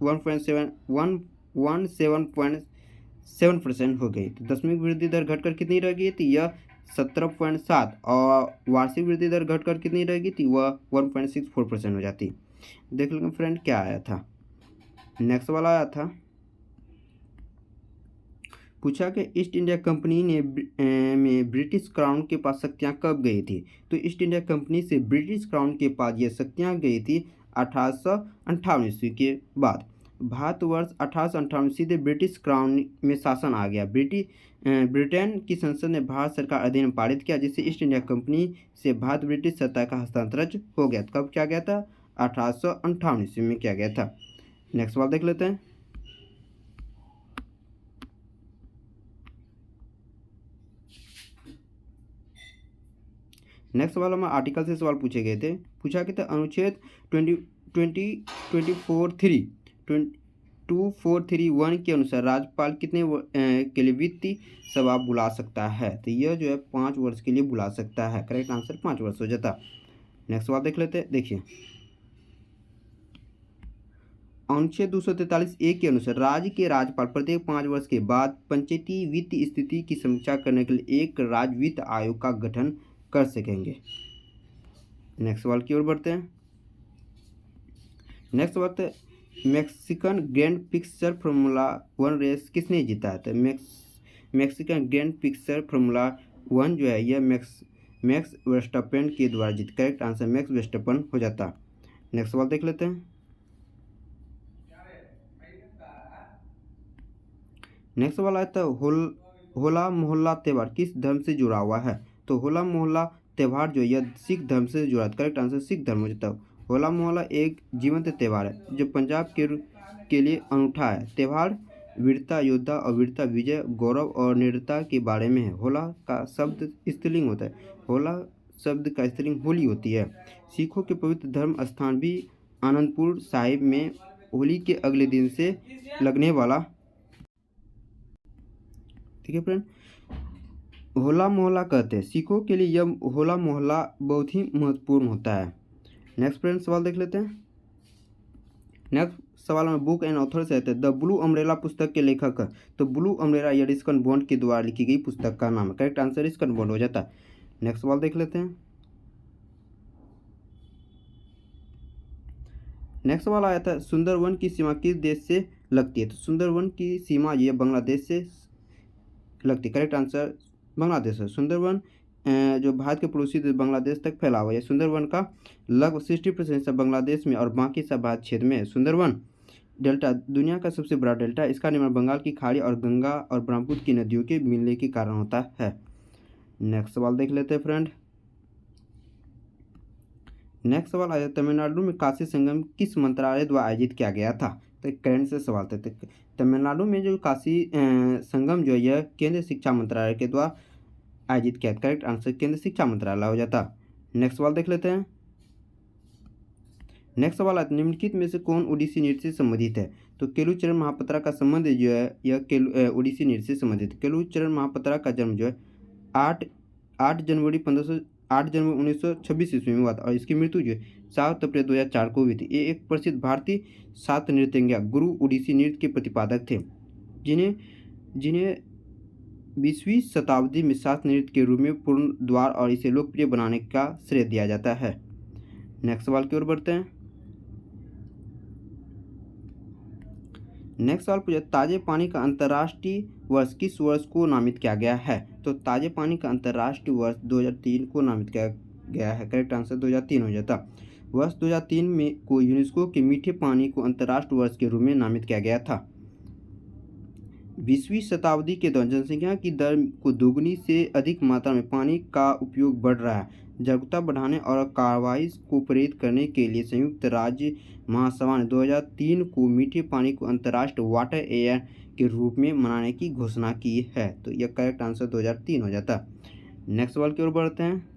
1.17% हो गई। तो दशमिक वृद्धि दर घटकर कितनी रह गई थी, यह 17.7 और वार्षिक वृद्धि दर घटकर कितनी रह गई थी, वह 1.64% हो जाती। देख लेंगे फ्रेंड क्या आया था। नेक्स्ट वाला आया था पूछा कि ईस्ट इंडिया कंपनी में ब्रिटिश क्राउन के पास शक्तियाँ कब गई थी। तो ईस्ट इंडिया कंपनी से ब्रिटिश क्राउन के पास ये शक्तियाँ गई थी 1858 ईस्वी के बाद। भारतवर्ष 1858 सीधे ब्रिटिश क्राउन में शासन आ गया। ब्रिटेन की संसद ने भारत सरकार अधिनियम पारित किया, जिससे ईस्ट इंडिया कंपनी से भारत ब्रिटिश सत्ता का हस्तांतरण हो गया। कब किया गया था? 1858 ईस्वी में किया गया था। नेक्स्ट सवाल देख लेते हैं। नेक्स्ट सवाल हमारे आर्टिकल से सवाल पूछे गए थे। पूछा कि था अनुच्छेद 2431 के अनुसार राज्यपाल कितने के लिए वित्तीय सभा बुला सकता है? तो यह जो है 5 वर्ष के लिए बुला सकता है। करेक्ट आंसर 5 वर्ष हो जाता। नेक्स्ट सवाल देख लेते हैं। देखिए, अनुच्छेद 243A के अनुसार राज्य के राज्यपाल प्रत्येक 5 वर्ष के बाद पंचायती वित्तीय स्थिति की समीक्षा करने के लिए एक राज्य वित्त आयोग का गठन कर सकेंगे। नेक्स्ट सवाल की ओर बढ़ते हैं। नेक्स्ट बात है, Mexican grand prix formula 1 race किसने जीता है? तो मैक्सिकन ग्रैंड पिक्स फॉर्मूला 1 जो है यह मैक्स वर्स्टैपेन के द्वारा जीत। करेक्ट आंसर मैक्स वर्स्टैपेन हो जाता। नेक्स्ट सवाल देख लेते हैं। नेक्स्ट सवाल आता है होला मोहल्ला त्यौहार किस धर्म से जुड़ा हुआ है? तो होला मोहल्ला त्यौहार जो यह सिख धर्म से जुड़ा है। करेक्ट आंसर सिख धर्म हो जाता है। होला मोहल्ला एक जीवंत त्यौहार है जो पंजाब के लिए अनूठा है। त्यौहार वीरता योद्धा और वीरता विजय गौरव और निडरता के बारे में है। होला का शब्द स्त्रीलिंग होता है। होला शब्द का स्त्रीलिंग होली होती है। सिखों के पवित्र धर्म स्थान भी आनंदपुर साहिब में होली के अगले दिन से लगने वाला, ठीक है फ्रेंड, होला मोहल्ला कहते हैं। सिखों के लिए यह होला मोहल्ला बहुत ही महत्वपूर्ण होता है। नेक्स्ट फ्रेंड सवाल देख लेते हैं। नेक्स्ट सवाल में बुक एंड ऑथर से आते हैं। द ब्लू अम्ब्रेला पुस्तक के लेखक है। तो ब्लू अम्ब्रेला यह रिस्कन बॉन्ड के द्वारा लिखी गई पुस्तक का नाम है। करेक्ट आंसर रिस्कन बॉन्ड हो जाता है। नेक्स्ट सवाल देख लेते हैं। नेक्स्ट सवाल आया था सुंदरवन की सीमा किस देश से लगती है? तो सुंदरवन की सीमा यह बांग्लादेश से लगती है। करेक्ट आंसर बांग्लादेश है। सुंदरवन जो भारत के पड़ोसी देश बांग्लादेश तक फैला हुआ है। सुंदरवन का लगभग 60% बांग्लादेश में और बाकी सब भारत क्षेत्र में है। सुंदरवन डेल्टा दुनिया का सबसे बड़ा डेल्टा है। इसका निर्माण बंगाल की खाड़ी और गंगा और ब्रह्मपुत्र की नदियों के मिलने के कारण होता है। नेक्स्ट सवाल देख लेते हैं फ्रेंड। नेक्स्ट सवाल आया तमिलनाडु में काशी संगम किस मंत्रालय द्वारा आयोजित किया गया था? तो करंट से सवाल थे। तमिलनाडु में जो काशी संगम जो है यह केंद्रीय शिक्षा मंत्रालय के द्वारा आयोजित किया। करेक्ट आंसर केंद्रीय शिक्षा मंत्रालय हो जाता। नेक्स्ट सवाल देख लेते हैं। नेक्स्ट सवाल आता है निम्नलिखित में से कौन ओडिसी नृत्य से संबंधित है? तो केलुचरण महापात्रा का संबंध जो है यह ओडिसी नृत्य से संबंधित है। केलुचरण महापात्रा का जन्म जो है 8 जनवरी 1926 ईस्वी में हुआ था और इसकी मृत्यु जो है 7 अप्रैल 2004 को हुई थी। ये एक प्रसिद्ध भारतीय शास्त्र नृत्यज्ञ गुरु ओडिसी नृत्य के प्रतिपादक थे, जिन्हें 20वीं शताब्दी में शास्त्र नृत्य के रूप में पूर्ण द्वार और इसे लोकप्रिय बनाने का श्रेय दिया जाता है। नेक्स्ट सवाल की ओर बढ़ते हैं। नेक्स्ट सवाल पूछा ताजे पानी का अंतर्राष्ट्रीय वर्ष किस वर्ष को नामित किया गया है? तो ताजे पानी का अंतर्राष्ट्रीय वर्ष 2003 को नामित किया गया है। करेक्ट आंसर 2003 हो जाता। वर्ष 2003 में को यूनेस्को के मीठे पानी को अंतर्राष्ट्रीय वर्ष के रूप में नामित किया गया था। 20वीं शताब्दी के दौरान जनसंख्या की दर को दोगुनी से अधिक मात्रा में पानी का उपयोग बढ़ रहा है। जागरूकता बढ़ाने और कार्रवाई को प्रेरित करने के लिए संयुक्त राज्य महासभा ने 2003 को मीठे पानी को अंतर्राष्ट्रीय वाटर एयर के रूप में मनाने की घोषणा की है। तो यह करेक्ट आंसर 2003 हो जाता। नेक्स्ट सवाल की ओर बढ़ते हैं।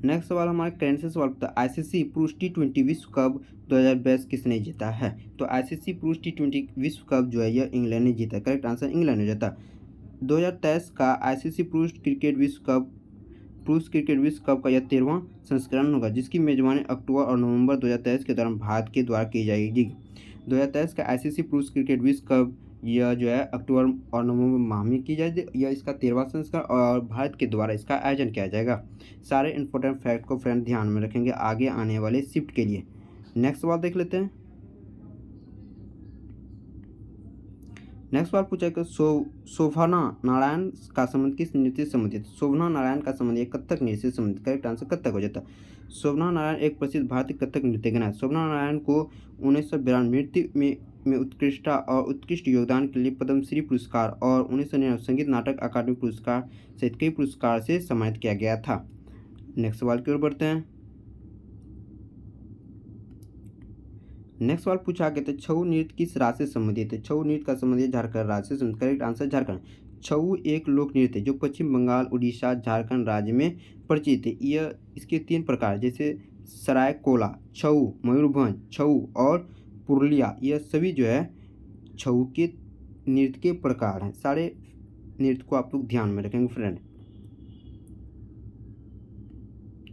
नेक्स्ट सवाल हमारे करेंट से सवाल पूछता है आईसीसी पुरुष टी20 विश्व कप 2022 किसने जीता है? तो आईसीसी पुरुष टी20 विश्व कप जो है यह इंग्लैंड ने जीता। करेक्ट आंसर इंग्लैंड हो जाता। 2023 का आईसीसी पुरुष क्रिकेट विश्व कप का यह 13वां संस्करण होगा, जिसकी मेजबानी अक्टूबर और नवंबर 2023 के दौरान भारत के द्वारा की जाएगी। 2023 का आईसीसी पुरुष क्रिकेट विश्व कप यह जो है अक्टूबर और नवंबर माह में की जाएगी। यह इसका 13वां संस्करण और भारत के द्वारा इसका आयोजन किया जाएगा। सारे इंपॉर्टेंट फैक्ट को फ्रेंड ध्यान में रखेंगे आगे आने वाले शिफ्ट के लिए। नेक्स्ट सवाल देख लेते हैं। नेक्स्ट सवाल पूछा कि शोभना नारायण का संबंध किस नृत्य से संबंधित? शोभना नारायण का संबंध एक कथक नृत्य से संबंधित। करेक्ट आंसर कथक हो जाता है। शोभना नारायण एक प्रसिद्ध भारतीय कथक नृत्यज्ञ है। शोभना नारायण को 1992 नृत्य में उत्कृष्टता और उत्कृष्ट योगदान के लिए पद्मश्री पुरस्कार और 1999 संगीत नाटक अकादमी पुरस्कार सहित कई पुरस्कार से सम्मानित किया गया था। नेक्स्ट सवाल की ओर बढ़ते हैं। नेक्स्ट सवाल पूछा गया था छऊ नृत्य किस राज्य से संबंधित है? छऊ नृत्य का संबंध है झारखंड राज्य से संबंधित। Correct answer Jharkhand. छऊ एक लोक नृत्य है जो पश्चिम बंगाल, उड़ीसा, झारखंड राज्य में परिचित है। यह इसके 3 प्रकार जैसे सरायकोला, छऊ, मयूरभंज छऊ और पुरुलिया, यह सभी जो है छऊ के नृत्य के प्रकार हैं। सारे नृत्य को आप लोग ध्यान में रखेंगे फ्रेंड।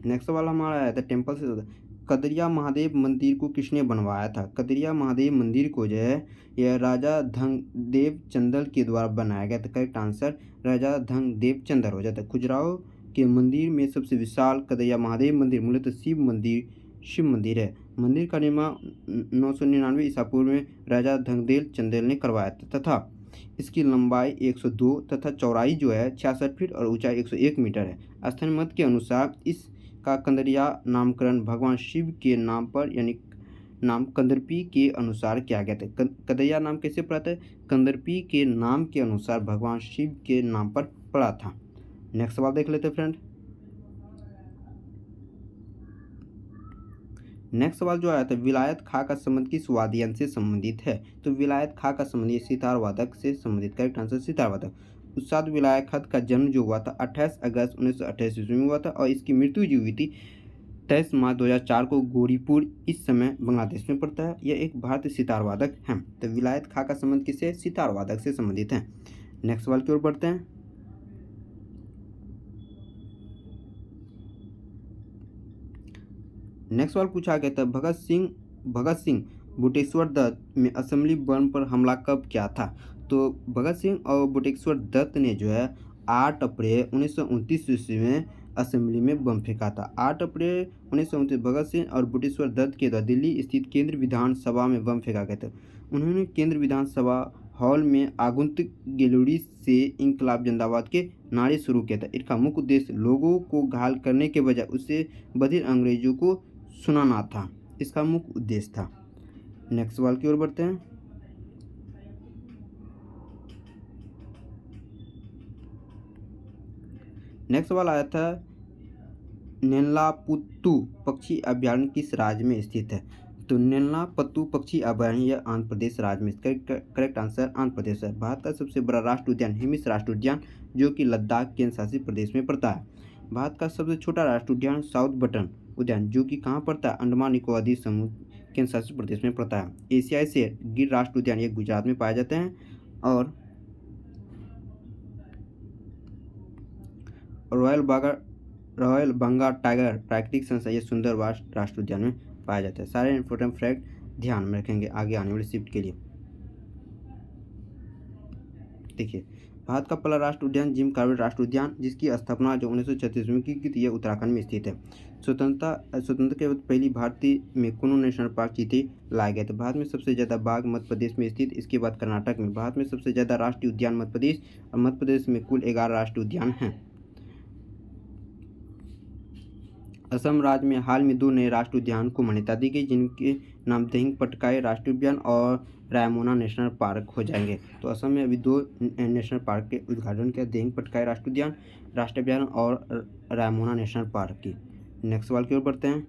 नेक्स्ट सवाल हमारा आया था टेम्पल से। कदरिया महादेव मंदिर को किसने बनवाया था? कदरिया महादेव मंदिर को जो है यह राजा धनदेव चंदल के द्वारा बनाया गया था। करेक्ट आंसर राजा धनदेव चंदल हो जाता है। खजुराहो के मंदिर में सबसे विशाल कदरिया महादेव मंदिर मूलतः शिव मंदिर है। मंदिर का निर्माण 999 ईसा पूर्व में राजा धनदेव चंदेल ने करवाया था तथा इसकी लंबाई 102 तथा चौड़ाई जो है 66 फीट और ऊंचाई 101 मीटर है। स्थानीय मत के अनुसार इस का कंदरिया नामकरण भगवान शिव के नाम पर यानी नाम कंदर्पी के अनुसार किया गया था। कदरिया नाम कैसे पड़ा था? कंदर्पी के नाम के अनुसार भगवान शिव के नाम पर पड़ा था। नेक्स्ट सवाल देख लेते फ्रेंड। नेक्स्ट सवाल जो आया था विलायत खां का संबंध किस वाद्य यंत्र से संबंधित है? तो विलायत खां का संबंध सितार वादक से संबंधित। करेक्ट आंसर सितार वादक। उस्ताद विलायत खां का जन्म जो हुआ था 28 अगस्त 1928 ईस्वी में हुआ था और इसकी मृत्यु जो हुई थी 23 मार्च 2004 को गोरीपुर इस समय बांग्लादेश में पड़ता है। यह एक भारतीय सितार वादक है। तो विलायत खां का संबंध किससे? सितार वादक से संबंधित है। नेक्स्ट सवाल की ओर बढ़ते हैं। नेक्स्ट सवाल पूछा गया था भगत सिंह बुटेश्वर दत्त में असेंबली बम पर हमला कब किया था? तो भगत सिंह और बुटेश्वर दत्त ने जो है 8 अप्रैल 1929 ईस्वी में असेंबली में बम फेंका था। 8 अप्रैल 1929 भगत सिंह और बुटेश्वर दत्त के द्वारा दिल्ली स्थित केंद्रीय विधानसभा में बम फेंका गया था। उन्होंने केंद्रीय विधानसभा हॉल में आगंतुक गैलरी से इंकलाब जिंदाबाद के नारे शुरू किया था। इसका मुख्य उद्देश्य लोगों को घायल करने के बजाय उससे बधिर अंग्रेजों को सुनाना था। इसका मुख्य उद्देश्य था। नेक्स्ट सवाल की ओर बढ़ते हैं। नेक्स्ट सवाल आया था नेल्लापुत्तू पक्षी अभयारण्य किस राज्य में स्थित है? तो नेल्लापत्तू पक्षी अभयारण्य यह आंध्र प्रदेश राज्य में। करेक्ट आंसर आंध्र प्रदेश है। भारत का सबसे बड़ा राष्ट्रीय उद्यान हिमिस राष्ट्रीय उद्यान जो कि लद्दाख केंद्र शासित प्रदेश में पड़ता है। भारत का सबसे छोटा राष्ट्रीय उद्यान साउथ बटन उद्यान जो कि कहाँ पड़ता है? अंडमान निकोबार द्वीप समूह केंद्र शासित प्रदेश में पड़ता है। एशियाई शेर गिर राष्ट्रीय उद्यान ये गुजरात में पाए जाते हैं और रॉयल बंगाल टाइगर प्राकृतिक संसाधन ये सुंदरवास राष्ट्रीय उद्यान में पाया जाता है। सारे इंपॉर्टेंट फैक्ट ध्यान में रखेंगे आगे आने वाली शिफ्ट के लिए। देखिए भारत का पहला राष्ट्रीय उद्यान जिम कॉर्बेट राष्ट्रीय उद्यान जिसकी स्थापना जो 1936 में की थी यह उत्तराखंड में स्थित है। स्वतंत्रता के बाद पहली भारतीय में कुनो नेशनल पार्क चीते लाया गया था। भारत में सबसे ज़्यादा बाघ मध्य प्रदेश में स्थित। इसके बाद कर्नाटक में। भारत में सबसे ज़्यादा राष्ट्रीय उद्यान मध्य प्रदेश और मध्य प्रदेश में कुल 11 राष्ट्रीय उद्यान हैं। असम राज्य में हाल में 2 नए राष्ट्रीय उद्यान को मान्यता दी गई जिनके नाम दिहिंग पटकाई राष्ट्रीय उद्यान और रायमोना नेशनल पार्क हो जाएंगे। तो असम में अभी 2 नेशनल पार्क के उद्घाटन किया, दिहिंग पटकाई राष्ट्रीय उद्यान राष्ट्रीय उद्यान और रायमोना नेशनल पार्क की। नेक्स्ट सवाल की ओर बढ़ते हैं।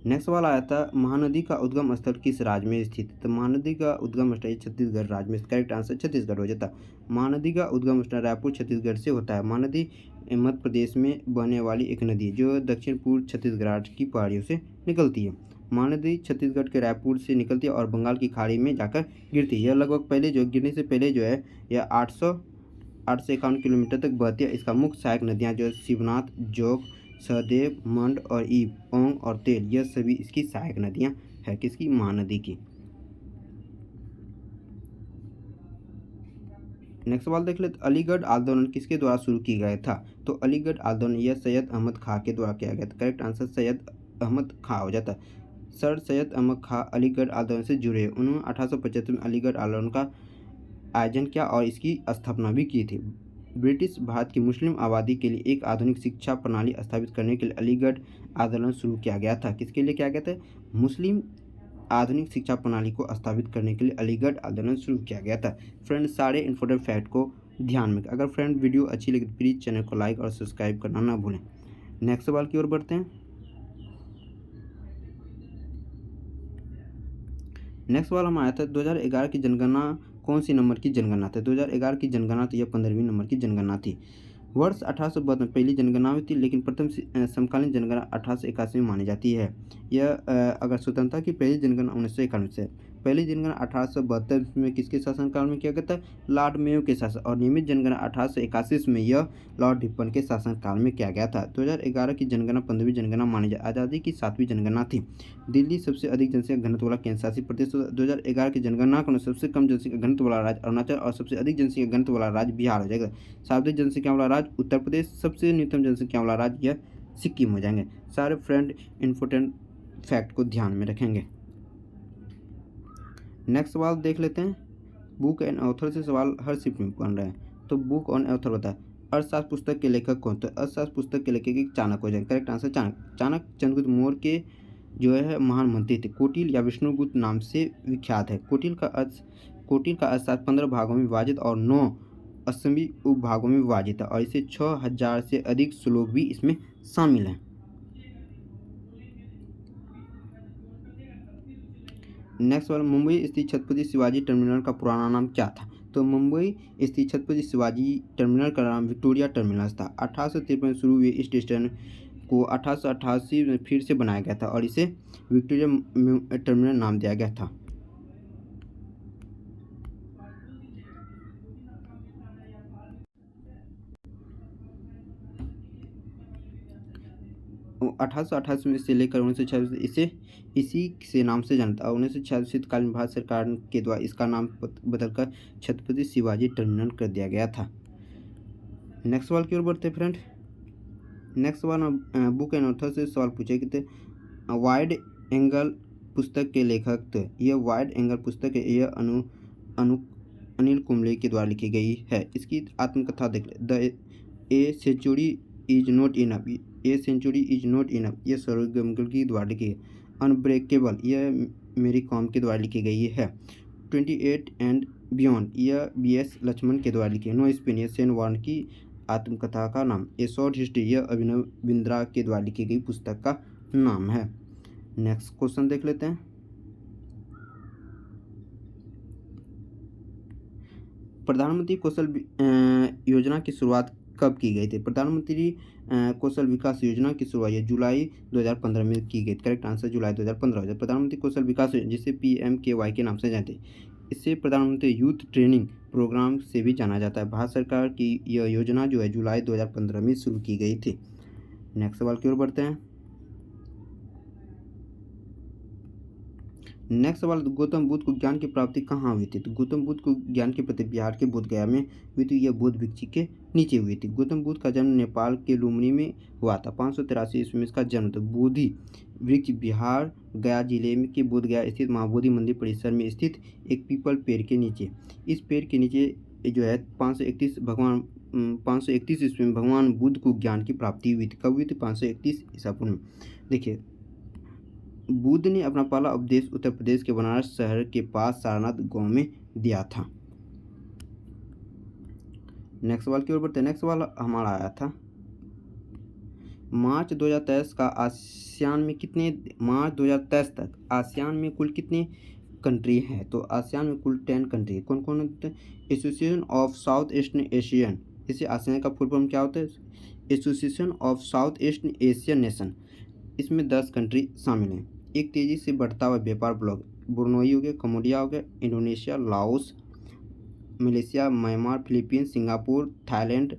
नेक्स्ट सवाल आया था महानदी का उद्गम स्थल किस राज्य में स्थित? तो महानदी का उद्गम स्थल छत्तीसगढ़ राज्य में। करेक्ट आंसर छत्तीसगढ़ हो जाता। महानदी का उद्गम स्थल रायपुर छत्तीसगढ़ से होता है। महानदी मध्य प्रदेश में बहने वाली एक नदी जो दक्षिण पूर्व छत्तीसगढ़ राज्य की पहाड़ियों से निकलती है। महानदी छत्तीसगढ़ के रायपुर से निकलती है और बंगाल की खाड़ी में जाकर गिरती है। यह लगभग पहले जो गिरने से पहले जो है यह 851 किलोमीटर तक बहती है। इसका मुख्य सहायक नदियाँ जो शिवनाथ, जोग, सहदेव, मंड और ईब, ओंग और तेल यह सभी इसकी सहायक नदियाँ है किसकी? महानदी की। नेक्स्ट सवाल देख लेते अलीगढ़ आंदोलन किसके द्वारा शुरू किया गया था? तो अलीगढ़ आंदोलन यह सैयद अहमद खां के द्वारा किया गया था। करेक्ट आंसर सैयद अहमद खां हो जाता है। सर सैयद अहमद खां अलीगढ़ आंदोलन से जुड़े। उन्होंने 1875 में अलीगढ़ आंदोलन का आयोजन किया और इसकी स्थापना भी की थी। ब्रिटिश भारत की मुस्लिम आबादी के लिए एक आधुनिक शिक्षा प्रणाली स्थापित करने के लिए अलीगढ़ आंदोलन शुरू किया गया था। किसके लिए किया गया था? मुस्लिम आधुनिक शिक्षा प्रणाली को स्थापित करने के लिए अलीगढ़ आंदोलन शुरू किया गया था। फ्रेंड, सारे इंपॉर्टेंट फैक्ट को ध्यान में। अगर फ्रेंड वीडियो अच्छी लगी तो प्लीज़ चैनल को लाइक और सब्सक्राइब करना ना भूलें। नेक्स्ट सवाल की ओर बढ़ते हैं। नेक्स्ट सवाल हमारा था 2011 की जनगणना कौन सी नंबर की जनगणना थी? 2011 की जनगणना तो यह 15वीं नंबर की जनगणना थी। वर्ष 1872 में पहली जनगणना हुई थी, लेकिन प्रथम समकालीन जनगणना 1881 में मानी जाती है। यह अगर स्वतंत्रता की पहली जनगणना 1991 से, पहली जनगणना 1872 में किसके शासनकाल में किया गया था? लॉर्ड मेयो के शासन। और नियमित जनगणना 1881 में यह लॉर्ड रिपन के शासनकाल में किया गया था। 2011 की जनगणना 15वीं जनगणना मानी जाती है। आज़ादी की 7वीं जनगणना थी। दिल्ली सबसे अधिक जनसंख्या घनत्व वाला केंद्र शासित प्रदेश। 2011 की जनगणना को सबसे कम जनसंख्या घनत्व वाला राज्य अरुणाचल और सबसे अधिक जनसंख्या घनत्व वाला राज्य बिहार हो जाएगा। सर्वाधिक जनसंख्या वाला राज्य उत्तर प्रदेश, सबसे न्यूनतम जनसंख्या वाला राज्य यह सिक्किम हो जाएंगे। सारे फ्रेंड इम्पोर्टेंट फैक्ट को ध्यान में रखेंगे। नेक्स्ट सवाल देख लेते हैं। बुक एंड ऑथर से सवाल हर शिफ्ट में बन रहे हैं, तो बुक ऑन ऑथर बता। अर्थशास्त्र पुस्तक के लेखक कौन? तो अर्थशास्त्र पुस्तक के लेखक चाणक्य हो जाएंगे। Correct answer Chanakya. चाणक्य चंद्रगुप्त मौर्य के जो है महान मंत्री थे। कोटिल या विष्णुगुप्त नाम से विख्यात है। कोटिल का अर्थशास्त्र 15 भागों में विभाजित और 9 असमी उपभागों में विभाजित है और इसे 6000 से अधिक श्लोक भी इसमें शामिल हैं। नेक्स्ट वाला, मुंबई स्थित छत्रपति शिवाजी टर्मिनल का पुराना नाम क्या था? तो मुंबई स्थित छत्रपति शिवाजी टर्मिनल का नाम विक्टोरिया टर्मिनस था। 1853 में शुरू हुए इस स्टेशन को 1888 में फिर से बनाया गया था और इसे विक्टोरिया टर्मिनल नाम दिया गया था। वो 1888 में से लेकर 1946 इसे इसी से नाम से जानता है। 1946 शीतकालीन भारत सरकार के द्वारा इसका नाम बदलकर छत्रपति शिवाजी टर्मिनल कर दिया गया था। नेक्स्ट सवाल की ओर बढ़ते फ्रेंड। नेक्स्ट सवाल बुक एंड ऑथर से सवाल पूछे कि वाइड एंगल पुस्तक के लेखक। तो यह वाइड एंगल पुस्तक है, यह अनिल कुंबले के द्वारा लिखी गई है। इसकी आत्मकथा देख ले। The a century is not enough, a century is not enough, यह सौरभ गंगल के द्वारा लिखी है। अनब्रेकेबल, यह मेरी कॉम के द्वारा लिखी गई है। 28 एंड बियॉन्ड, यह BS लक्ष्मण के द्वारा लिखी है। नो स्पिन, यह सेन वार्न की आत्मकथा का नाम। ए शॉर्ट हिस्ट्री, यह अभिनव बिंद्रा के द्वारा लिखी गई पुस्तक का नाम है। नेक्स्ट क्वेश्चन देख लेते हैं। प्रधानमंत्री कौशल योजना की शुरुआत कब की गई थी? प्रधानमंत्री कौशल विकास योजना की शुरुआत जुलाई 2015 में की गई। करेक्ट आंसर जुलाई 2015 हो जाए। प्रधानमंत्री कौशल विकास योजना, जिसे PMKY के नाम से जानते हैं, इसे प्रधानमंत्री यूथ ट्रेनिंग प्रोग्राम से भी जाना जाता है। भारत सरकार की यह योजना जो है जुलाई 2015 में शुरू की गई थी। नेक्स्ट सवाल की ओर बढ़ते हैं। नेक्स्ट सवाल, गौतम बुद्ध को ज्ञान की प्राप्ति कहाँ हुई थी? तो गौतम बुद्ध को ज्ञान की प्राप्ति बिहार के बोधगया में हुई थी। यह बोध वृक्ष के नीचे हुई थी। गौतम बुद्ध का जन्म नेपाल के लुम्बिनी में हुआ था। 583 ईस्वी में इसका जन्म था। बोधि वृक्ष बिहार गया जिले में के बोधगया स्थित महाबोधि मंदिर परिसर में स्थित एक पीपल पेड़ के नीचे। इस पेड़ के नीचे जो है 531 ईस्वी में भगवान बुद्ध को ज्ञान की प्राप्ति हुई थी। कब हुई थी? 531 ईसा पूर्व में। देखिए, बुद्ध ने अपना पहला उपदेश उत्तर प्रदेश के बनारस शहर के पास सारनाथ गांव में दिया था। नेक्स्ट सवाल की ओर बढ़ते हैं। नेक्स्ट सवाल हमारा आया था, मार्च 2023 का आसियान में कितने, मार्च 2023 तक आसियान में कुल कितने कंट्री हैं? तो आसियान में कुल 10 कंट्री। कौन कौन होते हैं? Association of south eastern Asian, इसे आसियान का फुल फॉर्म क्या होता है? Association of south eastern Asian nation. इसमें 10 कंट्री शामिल हैं। एक तेज़ी से बढ़ता हुआ व्यापार ब्लॉक, ब्रुनई हो गया, कम्बोडिया हो गया, Indonesia, Laos, Malaysia, Myanmar, Philippines, Singapore, Thailand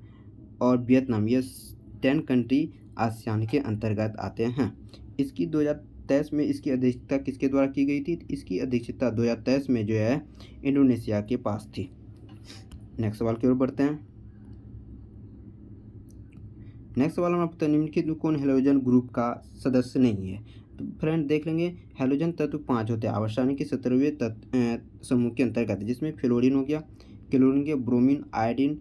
और वियतनाम, ये 10 कंट्री आसियान के अंतर्गत आते हैं। इसकी 2023 में इसकी अध्यक्षता किसके द्वारा की गई थी? इसकी अध्यक्षता 2023 में जो है इंडोनेशिया के पास थी। नेक्स्ट सवाल की ओर बढ़ते हैं। नेक्स्ट सवाल हमारा निम्नलिखित में कौन हैलोजन ग्रुप का सदस्य नहीं है? तो फ्रेंड देख लेंगे हैलोजन तत्व 5 होते हैं आवर्त के 17वें तत्व समूह के अंतर्गत, जिसमें फ्लोरीन हो गया, क्लोरीन के ब्रोमीन, आयोडीन,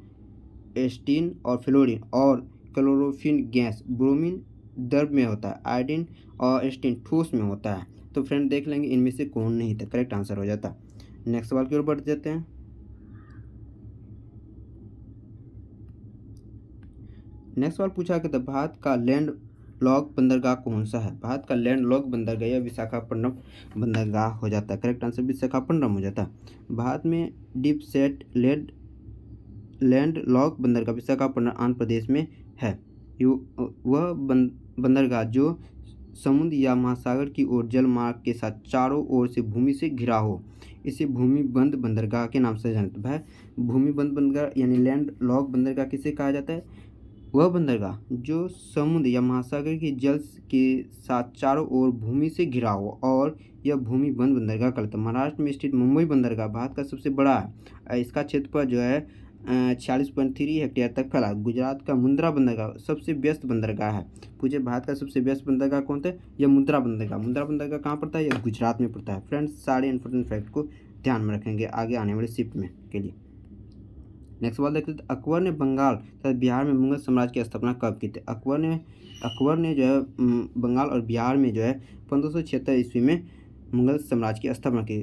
एस्टीन और फ्लोरीन, और क्लोरोफिन गैस। ब्रोमीन द्रव में होता है, आयोडीन और एस्टीन ठोस में होता है। तो फ्रेंड देख लेंगे इनमें से कौन नहीं था, करेक्ट आंसर हो जाता। नेक्स्ट सवाल की ओर बढ़ जाते हैं। नेक्स्ट सवाल पूछा गया था भारत का लैंड लॉक बंदरगाह कौन सा है। भारत का लैंड लॉक बंदरगाह या विशाखापट्टनम बंदरगाह हो जाता है, करेक्ट आंसर विशाखापट्टनम हो जाता है। भारत में डीप सेट लैंड लॉक बंदरगाह विशाखापट्टनम आंध्र प्रदेश में है। वह बंदरगाह जो समुद्र या महासागर की ओर जल मार्ग के साथ चारों ओर से भूमि से घिरा हो, इसे भूमि बंद बंदरगाह के नाम से जानते हैं। भूमि बंद बंदरगाह यानी लैंड लॉक बंदरगाह किसे कहा जाता है? वह बंदरगाह जो समुद्र या महासागर के जल के साथ चारों ओर भूमि से घिरा हो, और यह भूमि बंद बंदरगाह कहलाता है। महाराष्ट्र में स्थित मुंबई बंदरगाह भारत का सबसे बड़ा है। इसका क्षेत्रफल जो है 46.3 हेक्टेयर तक फैला। गुजरात का मुंद्रा बंदरगाह सबसे व्यस्त बंदरगाह है। पूछे भारत का सबसे व्यस्त बंदरगाह कौन सा है? यह मुंद्रा बंदरगाह। मुंद्रा बंदरगाह कहाँ पड़ता है? यह गुजरात में पड़ता है। फ्रेंड्स सारे इंपॉर्टेंट फैक्ट को ध्यान में रखेंगे आगे आने वाले शिफ्ट में के लिए। नेक्स्ट सवाल देखते हैं, अकबर ने बंगाल तथा बिहार में मुगल साम्राज्य की स्थापना कब की थी? अकबर ने जो है बंगाल और बिहार में जो है 1576 ईस्वी में मुगल साम्राज्य की स्थापना की।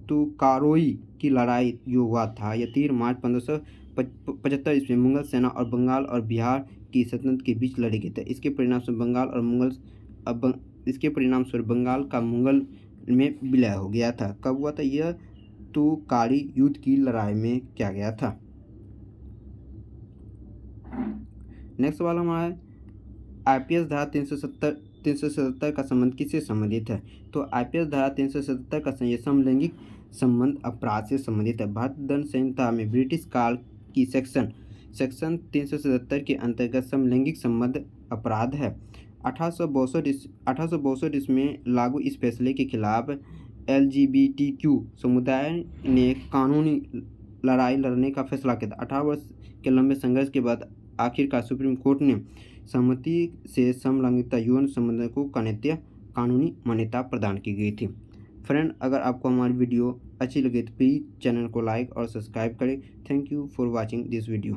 तुकारोई की लड़ाई जो हुआ था यह 3 मार्च 1575 ईस्वी में मुगल सेना और बंगाल और बिहार की सल्तनत के बीच लड़ी गई थी। इसके परिणाम स्वरूप बंगाल का मुगल में विलय हो गया था। कब हुआ था यह? तुकारी युद्ध की लड़ाई में किया गया था। नेक्स्ट सवाल हमारा है, आईपीएस धारा 377 का संबंध किससे संबंधित है? तो आईपीएस धारा 377 का समलैंगिक संबंध अपराध से संबंधित है। भारतीय दंड संहिता में ब्रिटिश काल की सेक्शन 377 के अंतर्गत समलैंगिक संबंध अपराध है। 1862 इसमें लागू इस फैसले के खिलाफ LGBTQ समुदाय ने कानूनी लड़ाई लड़ने का फैसला किया था। 18 वर्ष के लंबे संघर्ष के बाद आखिरकार सुप्रीम कोर्ट ने सहमति से समलैंगिकता यौन संबंध को कानूनी मान्यता प्रदान की गई थी। फ्रेंड अगर आपको हमारी वीडियो अच्छी लगे तो प्लीज़ चैनल को लाइक और सब्सक्राइब करें। Thank you for watching this video.